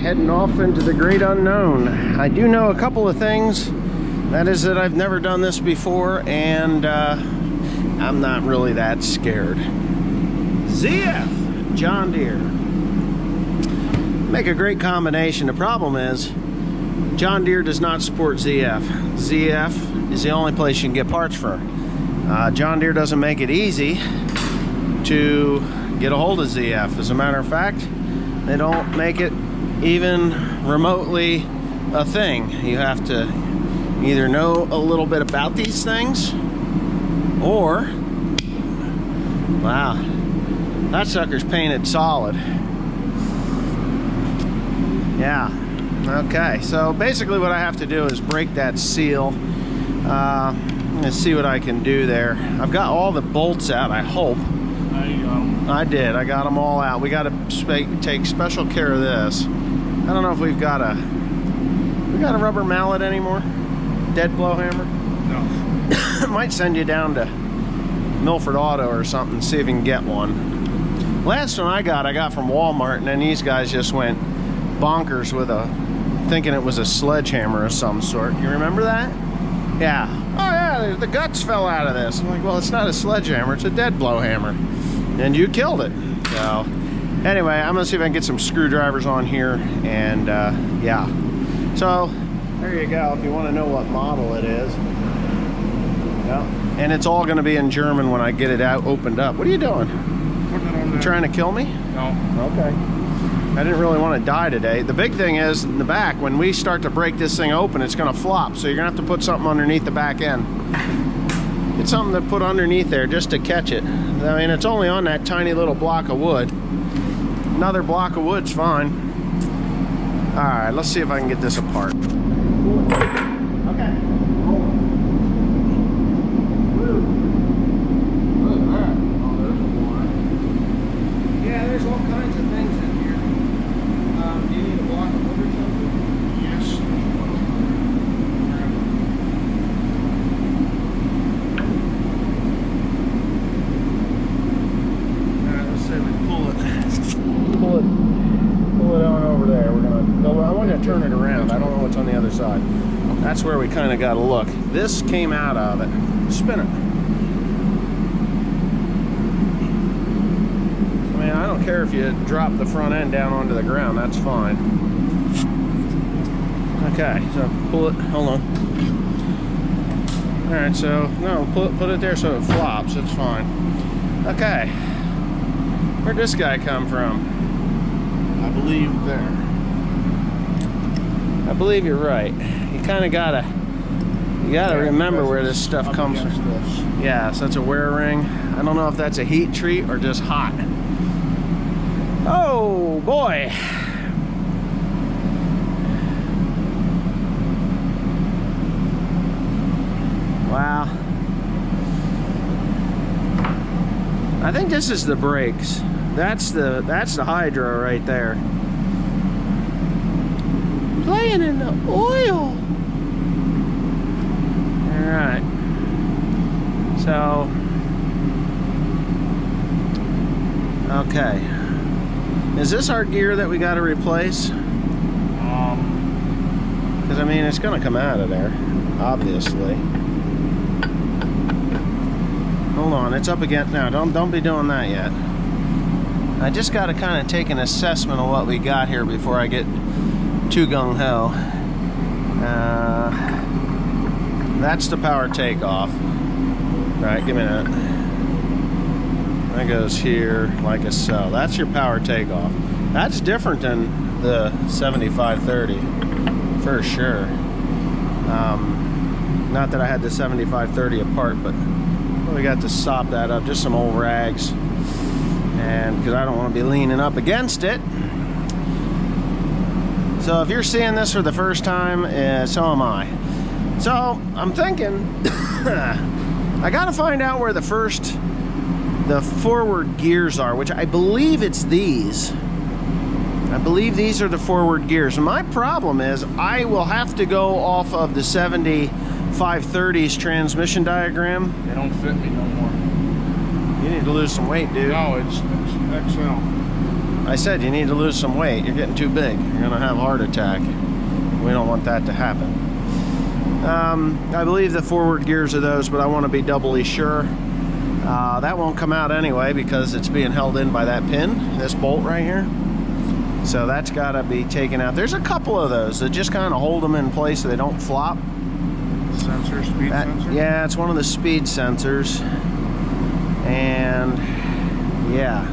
heading off into the great unknown. I do know a couple of things. That is that I've never done this before, and I'm not really that scared. ZF John Deere. Make a great combination. The problem is John Deere does not support ZF. ZF is the only place you can get parts from. John Deere doesn't make it easy to get a hold of ZF. As a matter of fact, they don't make it even remotely a thing. You have to either know a little bit about these things, or, wow, that sucker's painted solid. Yeah, okay, so basically what I have to do is break that seal. Let's see what I can do there. I've got all the bolts out, I hope. I did. I got them all out. We got to take special care of this. I don't know if we got a rubber mallet anymore. Dead blow hammer. No. Might send you down to Milford Auto or something, see if you can get one. Last one I got from Walmart, and then these guys just went bonkers with thinking it was a sledgehammer of some sort. You remember that? Yeah. Oh yeah, the guts fell out of this. I'm like, well, it's not a sledgehammer, it's a dead blow hammer. And you killed it. So anyway, I'm gonna see if I can get some screwdrivers on here, and yeah. So there you go, if you want to know what model it is. Yeah. And it's all gonna be in German when I get it out opened up. What are you doing? Putting it on there. Trying to kill me? No. Okay. I didn't really want to die today. The big thing is in the back, when we start to break this thing open, it's gonna flop. So you're gonna have to put something underneath the back end. Get something to put underneath there just to catch it. I mean, it's only on that tiny little block of wood. Another block of wood's fine. All right, let's see if I can get this apart. Okay. Yeah, there's all kinds of things in here. Do you need a block of wood or something? Yes. Pull it on over there. We're gonna. No, I want to turn it around. I don't know what's on the other side. That's where we kind of got to look. This came out of it. Spin it. I mean, I don't care if you drop the front end down onto the ground. That's fine. Okay, so pull it. Hold on. All right, so no, put it there so it flops. It's fine. Okay. Where'd this guy come from? I believe there. I believe you're right. You kind of gotta remember where this stuff comes from. Yeah, so it's a wear ring. I don't know if that's a heat treat or just hot. Oh boy. Wow. I think this is the brakes. That's the hydro right there. Playing in the oil. All right. So, okay. Is this our gear that we got to replace? Because I mean, it's going to come out of there, obviously. Hold on, it's up again. No, don't be doing that yet. I just got to kind of take an assessment of what we got here before I get too gung-ho. That's the power takeoff. All right, give me that. That goes here like so. That's your power takeoff. That's different than the 7530 for sure. Not that I had the 7530 apart, but we got to sop that up. Just some old rags. And because I don't want to be leaning up against it. So if you're seeing this for the first time, so am I. So I'm thinking I gotta find out where the forward gears are, which I believe it's these. I believe these are the forward gears. And my problem is I will have to go off of the 7530's transmission diagram. They don't fit me no more. You need to lose some weight, dude. No, it's XL. I said you need to lose some weight. You're getting too big. You're gonna have a heart attack. We don't want that to happen. I believe the forward gears are those, but I want to be doubly sure. That won't come out anyway because it's being held in by that pin, this bolt right here. So that's got to be taken out. There's a couple of those that just kind of hold them in place so they don't flop. Sensor, speed sensor? Yeah, it's one of the speed sensors. And yeah,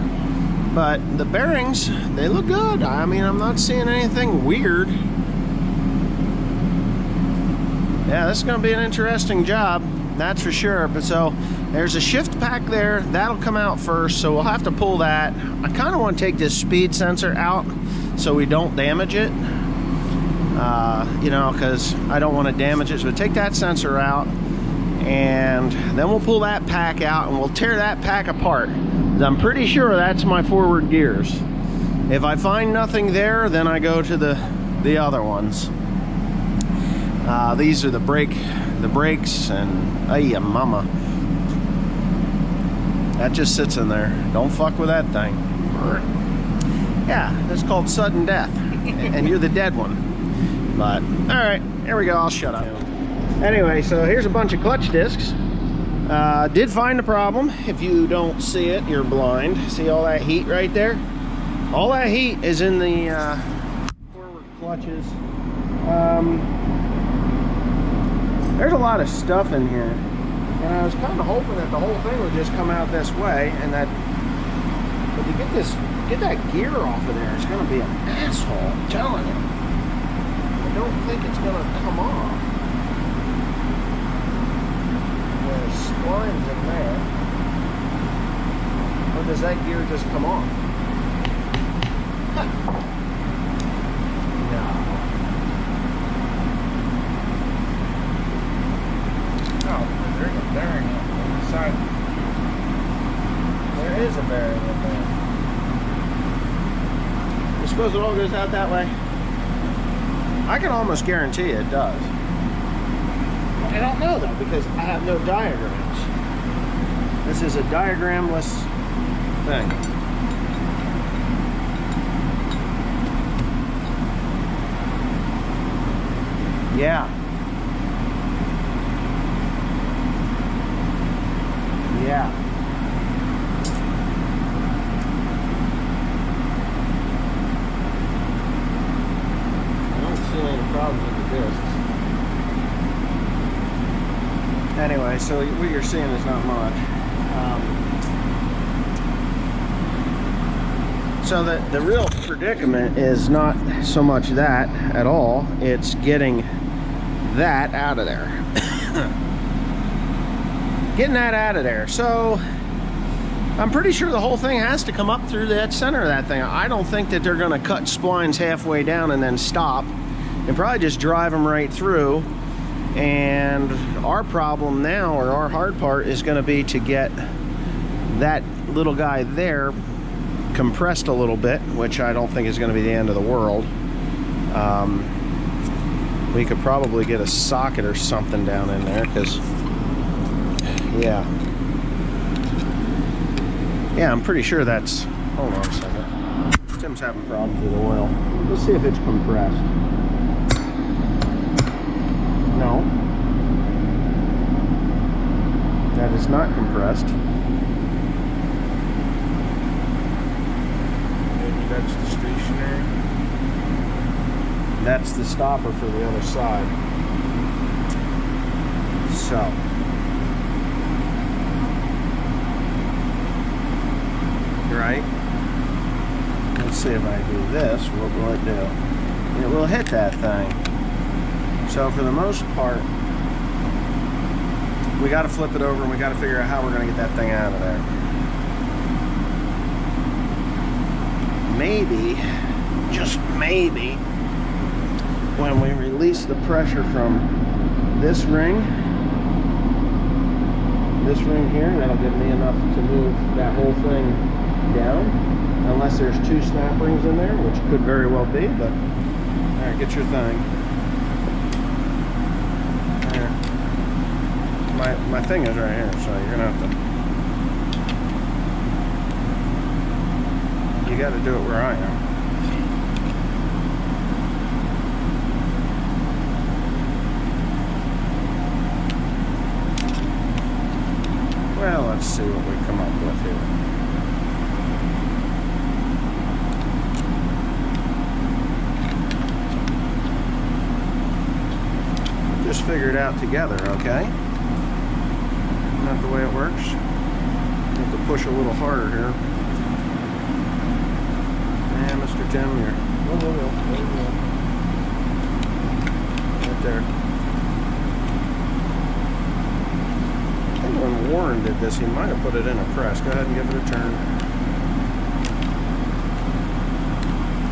but the bearings, they look good. I mean, I'm not seeing anything weird. Yeah, this is going to be an interesting job, that's for sure. But so there's a shift pack there. That'll come out first, so we'll have to pull that. I kind of want to take this speed sensor out so we don't damage it. You know, because I don't want to damage it. So take that sensor out, and then we'll pull that pack out, and we'll tear that pack apart. I'm pretty sure that's my forward gears. If I find nothing there, then I go to the other ones. These are the brakes, and ay mama. That just sits in there. Don't fuck with that thing. Yeah, that's called sudden death. And you're the dead one. But, alright, here we go, I'll shut up. Anyway, so here's a bunch of clutch discs. Did find the problem. If you don't see it, you're blind. See all that heat right there? All that heat is in the forward clutches. There's a lot of stuff in here. And I was kind of hoping that the whole thing would just come out this way, and that, but to get that gear off of there, it's going to be an asshole, I'm telling you. I don't think it's going to come off. There's splines in there. Or does that gear just come off? Huh. No. Oh, there's a bearing on the side. There is a bearing in there. I suppose it all goes out that way. I can almost guarantee it does. I don't know though, because I have no diagrams. This is a diagramless thing. Yeah. Yeah. I don't see any problems with the discs. Anyway, so what you're seeing is not much. So the real predicament is not so much that at all. It's getting that out of there. Getting that out of there. So I'm pretty sure the whole thing has to come up through that center of that thing. I don't think that they're going to cut splines halfway down and then stop, and probably just drive them right through. And our problem now, or our hard part, is going to be to get that little guy there compressed a little bit, which I don't think is going to be the end of the world. We could probably get a socket or something down in there, because yeah, I'm pretty sure that's, hold on a second, Tim's having problems with the oil. Let's see if it's compressed. No, that is not compressed. Maybe that's the stationary. That's the stopper for the other side. So right, let's see if I do this, what will it do? It will hit that thing. So for the most part, we got to flip it over, and we got to figure out how we're going to get that thing out of there. Maybe, just maybe, when we release the pressure from this ring here, that'll give me enough to move that whole thing down, unless there's two snap rings in there, which could very well be. But all right, get your thing. There. My thing is right here, so you're gonna have to. You you got to do it where I am. Well, let's see what we come up with here. Just figure it out together, okay? Isn't that the way it works? You have to push a little harder here. Yeah, Mr. Tim, you're right there. I think when Warren did this, he might have put it in a press. Go ahead and give it a turn.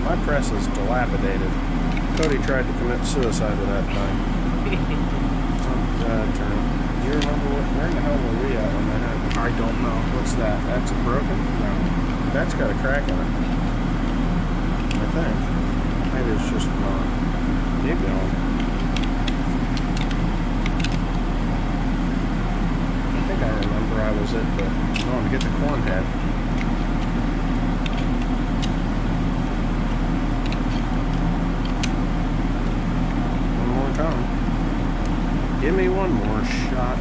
My press is dilapidated. Cody tried to commit suicide with that thing. Turn. You remember where in the hell were we at when that happened? I don't know. What's that? That's a broken? No. That's got a crack in it. I think. Maybe it's just keep going. I think I remember I was at the going to get the corn head. One more time. Give me one more shot.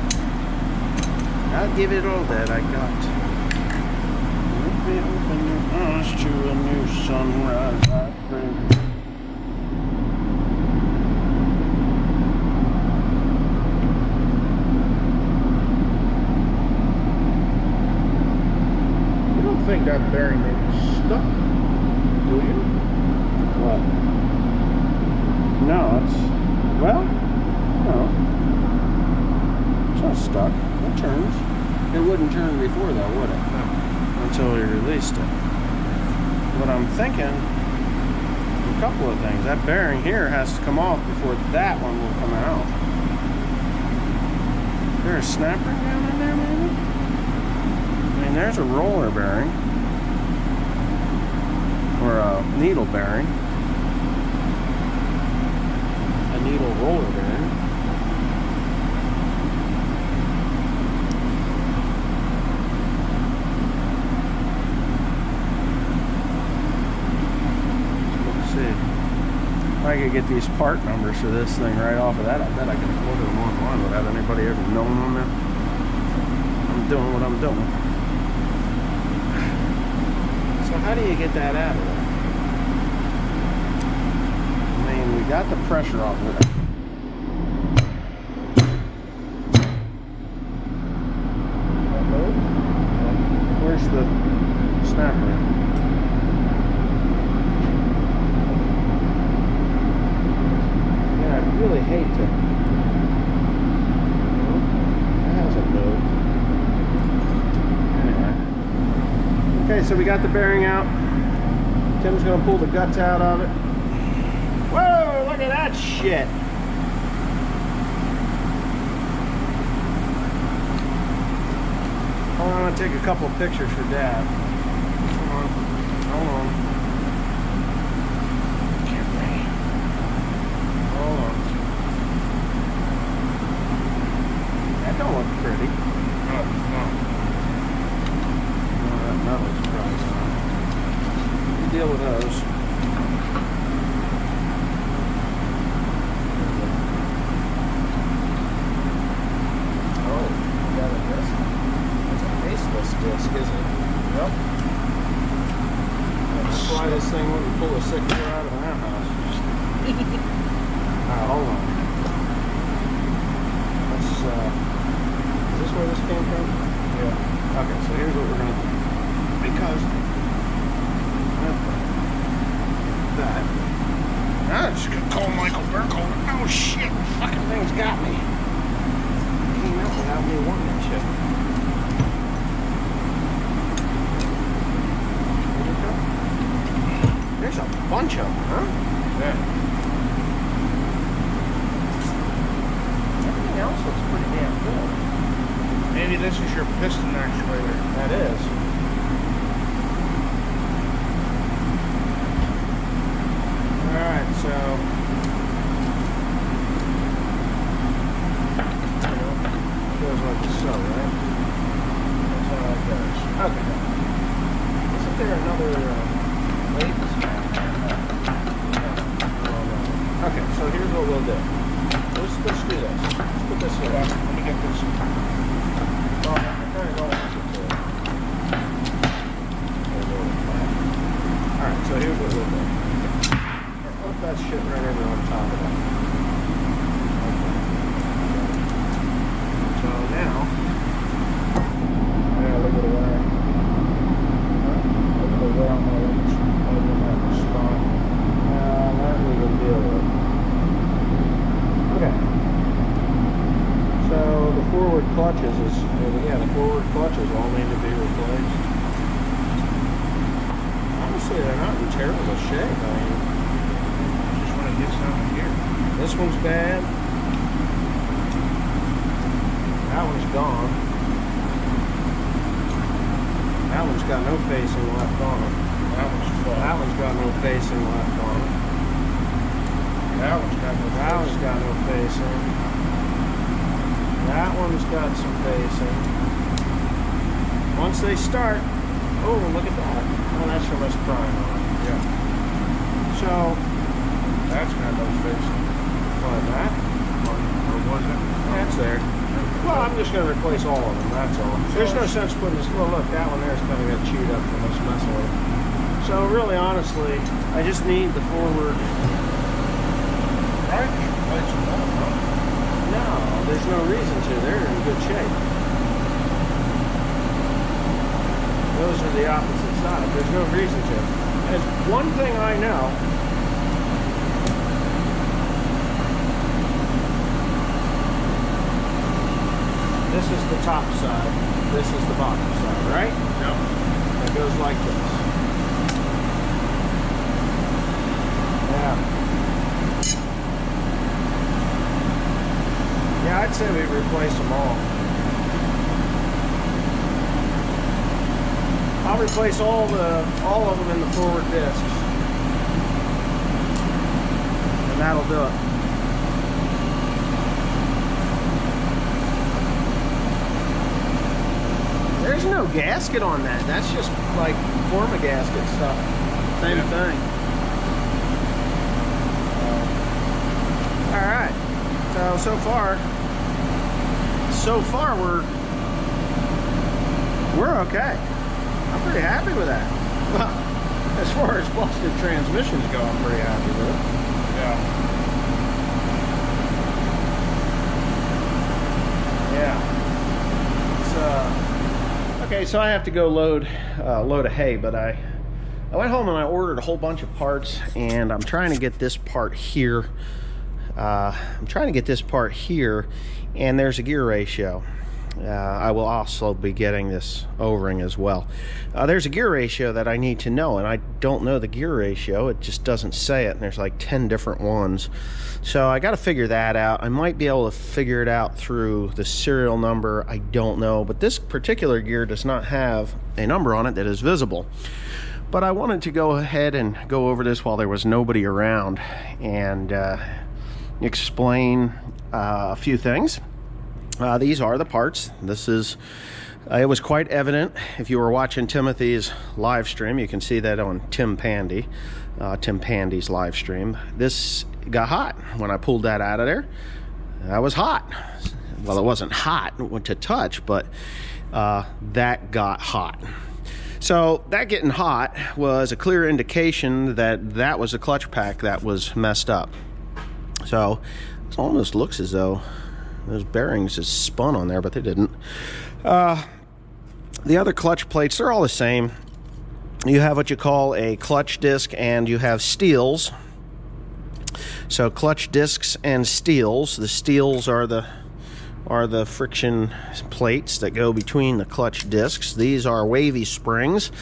I'll give it all that I got. Let me open your eyes to a new sunrise, I pray. You don't think that bearing may be stuck, do you? What? No, it's... Well, no. It's not stuck. It turns. It wouldn't turn before though, would it? No. Until we released it. What I'm thinking, a couple of things. That bearing here has to come off before that one will come out. Is there a snap ring down in there maybe? I mean, there's a roller bearing. Or a needle bearing. A needle roller bearing. I could get these part numbers for this thing right off of that. I bet I can order them online without anybody ever knowing on there. I'm doing what I'm doing. So how do you get that out of there? I mean, we got the pressure off of it. Where's the snap ring? I really hate to. That hasn't moved. Anyway. Okay, so we got the bearing out. Tim's gonna pull the guts out of it. Whoa, look at that shit. Hold on, I'm gonna take a couple of pictures for Dad. Hold on. That don't look pretty. No. No, that metal's probably on. You deal with those. Oh, you got a disc? It's a faceless disc, isn't it? Yep. That's why this thing wouldn't pull a sick air out of an outhouse. Hold on. Is this where this came from? Yeah. Okay, so here's what we're going to do. Because that. I'm just going to call Michael Burkle. Oh shit, fucking thing's got me. It came out without me wanting that shit. There's a bunch of them, huh? Yeah. Everything else looks pretty damn good. Maybe this is your piston actuator. That is. Alright, so goes like so, right? That's how it goes. Okay. Isn't there another Okay, so here's what we'll do. Let's do this. Let's put this here. Let me get this. Well, I'm trying to go with it. Alright, so here's what we'll do. Put that shit right over on top of that. Okay. So now, Yeah, look at the wear. Look at the wear on my legs. Over that spot. that we can deal with. Okay. So the forward clutches the forward clutches all need to be replaced. Honestly, they're not in terrible shape. I mean, I just want to get something here. this one's bad. That one's gone. That one's got no facing left on it. That one's got no facing left on it. That one's got no That one's got no facing. That one's got some facing. Once they start, oh, look at that. Oh, that's from us prime on it. Yeah. So, That's got no facing. what, that? Or was it? That's there. Well, I'm just going to replace all of them, that's all. There's no sense putting this, well, look, that one there's kind of got chewed up from us messing with it. So, really, honestly, I just need the forward. Right? Replace them all, huh? No, there's no reason to. They're in good shape. Those are the opposite side. There's no reason to. There's one thing I know. This is the top side. This is the bottom side, right? Yep. It goes like this. Yeah. Yeah, I'd say we replace them all. I'll replace all of them in the forward discs. And that'll do it. There's no gasket on that. That's just like forma gasket stuff. Same thing. All right. So far we're okay. I'm pretty happy with that. Well, as far as busted transmissions go, I'm pretty happy with it. Yeah. Okay, so I have to go load a hay, but I went home and I ordered a whole bunch of parts, and I'm trying to get this part here. And there's a gear ratio. I will also be getting this O-ring as well. There's a gear ratio that I need to know, and I don't know the gear ratio. It just doesn't say it, and there's like 10 different ones. So I got to figure that out. I might be able to figure it out through the serial number. I don't know, but this particular gear does not have a number on it that is visible. But I wanted to go ahead and go over this while there was nobody around and explain a few things. These are the parts. This is, it was quite evident if you were watching Timothy's live stream. You can see that on Tim Pandy's live stream. This got hot when I pulled that out of there. That was hot. Well, it wasn't hot to touch, but that got hot. So that getting hot was a clear indication that that was a clutch pack that was messed up. So it almost looks as though those bearings just spun on there, but they didn't. The other clutch plates, they're all the same. You have what you call a clutch disc, and you have steels. So clutch discs and steels. The steels are the friction plates that go between the clutch discs. These are wavy springs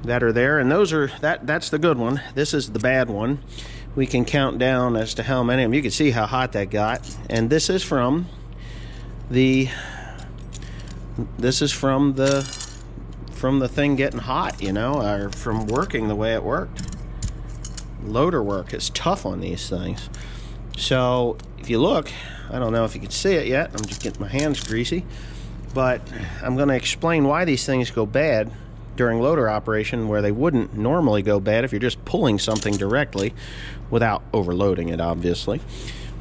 that are there, and those are that's the good one. This is the bad one. We can count down as to how many of them. You can see how hot that got. And this is from the thing getting hot, you know, or from working the way it worked. Loader work is tough on these things. So if you look, I don't know if you can see it yet. I'm just getting my hands greasy. But I'm going to explain why these things go bad. during loader operation where they wouldn't normally go bad if you're just pulling something directly without overloading it, obviously.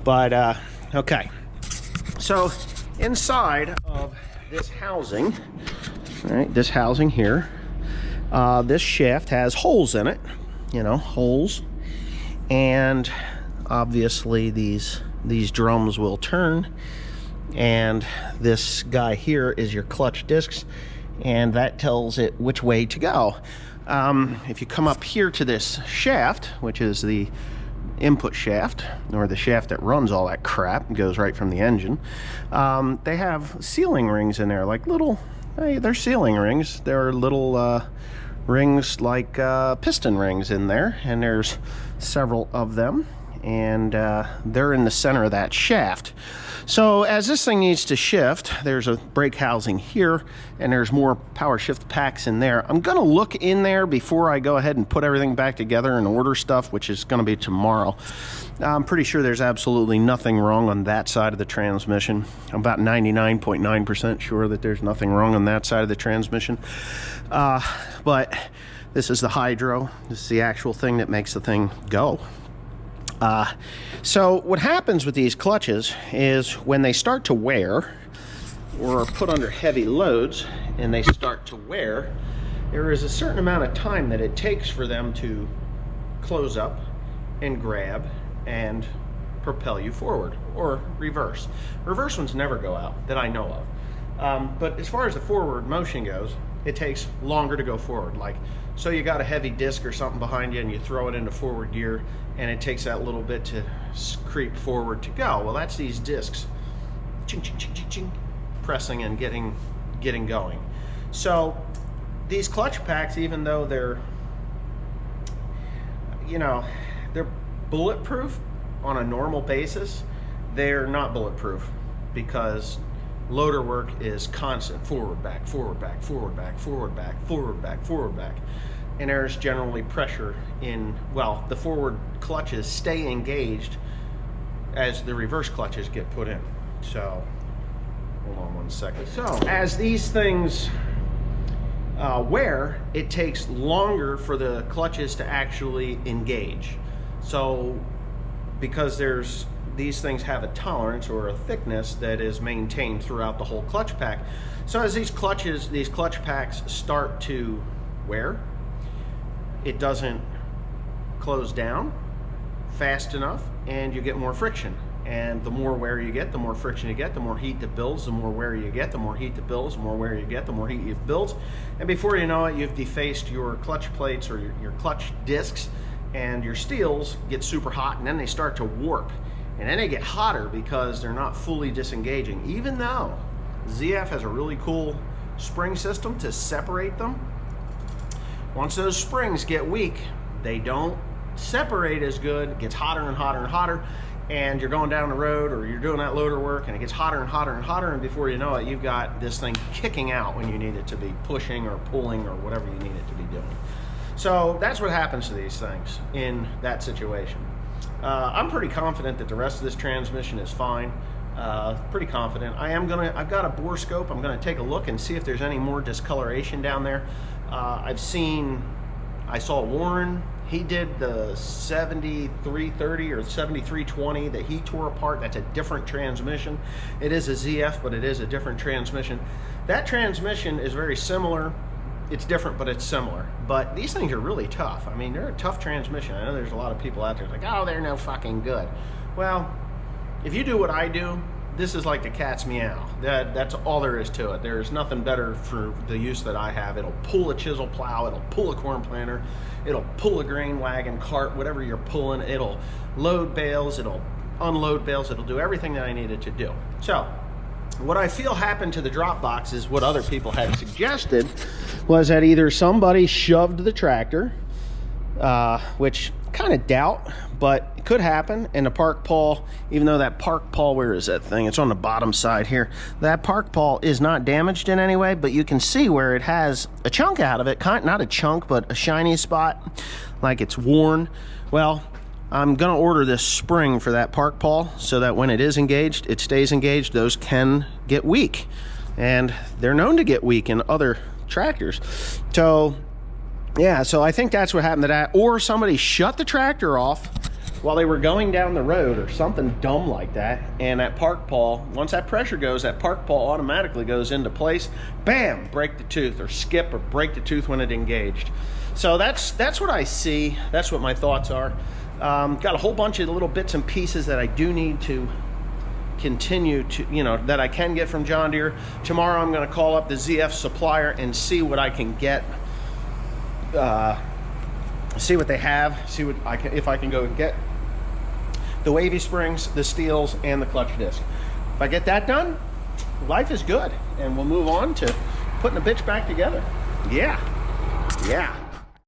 But, okay. So, inside of this housing, right, this housing here, this shaft has holes in it, you know, holes. And obviously these drums will turn, and this guy here is your clutch discs, and that tells it which way to go. If you come up here to this shaft, which is the input shaft, or the shaft that runs all that crap, goes right from the engine, they have sealing rings in there, like little, they're sealing rings. They're little rings like piston rings in there, and there's several of them, and they're in the center of that shaft. So as this thing needs to shift, there's a brake housing here, and there's more power shift packs in there. I'm gonna look in there before I go ahead and put everything back together and order stuff, which is gonna be tomorrow. I'm pretty sure there's absolutely nothing wrong on that side of the transmission. I'm about 99.9% sure that there's nothing wrong on that side of the transmission. But this is the hydro. This is the actual thing that makes the thing go. So what happens with these clutches is when they start to wear or are put under heavy loads and they start to wear, there is a certain amount of time that it takes for them to close up and grab and propel you forward, or reverse. Reverse ones never go out that I know of. But as far as the forward motion goes, it takes longer to go forward. Like, so you got a heavy disc or something behind you and you throw it into forward gear, and it takes that little bit to creep forward to go. Well, that's these discs ching, ching, ching, ching, ching, pressing and getting going. So these clutch packs, even though they're, you know, they're bulletproof on a normal basis, they're not bulletproof, because loader work is constant. Forward, back, forward, back, forward, back, forward, back, forward, back, forward, back. And there's generally pressure in, well, the forward clutches stay engaged as the reverse clutches get put in. So, hold on one second. So, as these things wear, it takes longer for the clutches to actually engage. So, because these things have a tolerance or a thickness that is maintained throughout the whole clutch pack. So as these clutch packs start to wear, it doesn't close down fast enough, and you get more friction. And the more wear you get, the more friction you get, the more heat that builds, the more wear you get, the more heat that builds, the more wear you get, the more heat it builds. And before you know it, you've defaced your clutch plates or your clutch discs, and your steels get super hot, and then they start to warp. And then they get hotter because they're not fully disengaging. Even though ZF has a really cool spring system to separate them, once those springs get weak, they don't separate as good. It gets hotter and hotter and hotter, and you're going down the road or you're doing that loader work, and it gets hotter and hotter and hotter, and before you know it, you've got this thing kicking out when you need it to be pushing or pulling or whatever you need it to be doing. So that's what happens to these things in that situation. I'm pretty confident that the rest of this transmission is fine. Pretty confident. I've got a bore scope. I'm gonna take a look and see if there's any more discoloration down there. I saw Warren, he did the 7330 or 7320 that he tore apart. That's a different transmission. It is a ZF, but it is a different transmission. That transmission is very similar. It's different, but it's similar. But these things are really tough. I mean, they're a tough transmission. I know there's a lot of people out there like, oh, they're no fucking good. Well, if you do what I do, this is like the cat's meow. That's all there is to it. There's nothing better for the use that I have. It'll pull a chisel plow, it'll pull a corn planter, it'll pull a grain wagon, cart, whatever you're pulling. It'll load bales, it'll unload bales, it'll do everything that I need it to do. So, what I feel happened to the drop box is what other people had suggested, was that either somebody shoved the tractor, which kind of doubt, but it could happen, and the park pawl, even though that park pawl, where is that thing? It's on the bottom side here. That park pawl is not damaged in any way, but you can see where it has a chunk out of it, not a chunk, but a shiny spot, like it's worn. Well, I'm gonna order this spring for that park pawl so that when it is engaged, it stays engaged. Those can get weak, and they're known to get weak in other tractors. So yeah, so I think that's what happened to that, or somebody shut the tractor off while they were going down the road or something dumb like that, and that park pawl, once that pressure goes, that park pawl automatically goes into place, bam, break the tooth, or skip or break the tooth when it engaged. So that's what I see. That's what my thoughts are. Got a whole bunch of little bits and pieces that I do need to continue to, you know, that I can get from John Deere. Tomorrow I'm going to call up the ZF supplier and see what I can get, see what they have, see what I can, if I can go and get the wavy springs, the steels, and the clutch disc. If I get that done, life is good, and we'll move on to putting the bitch back together. Yeah.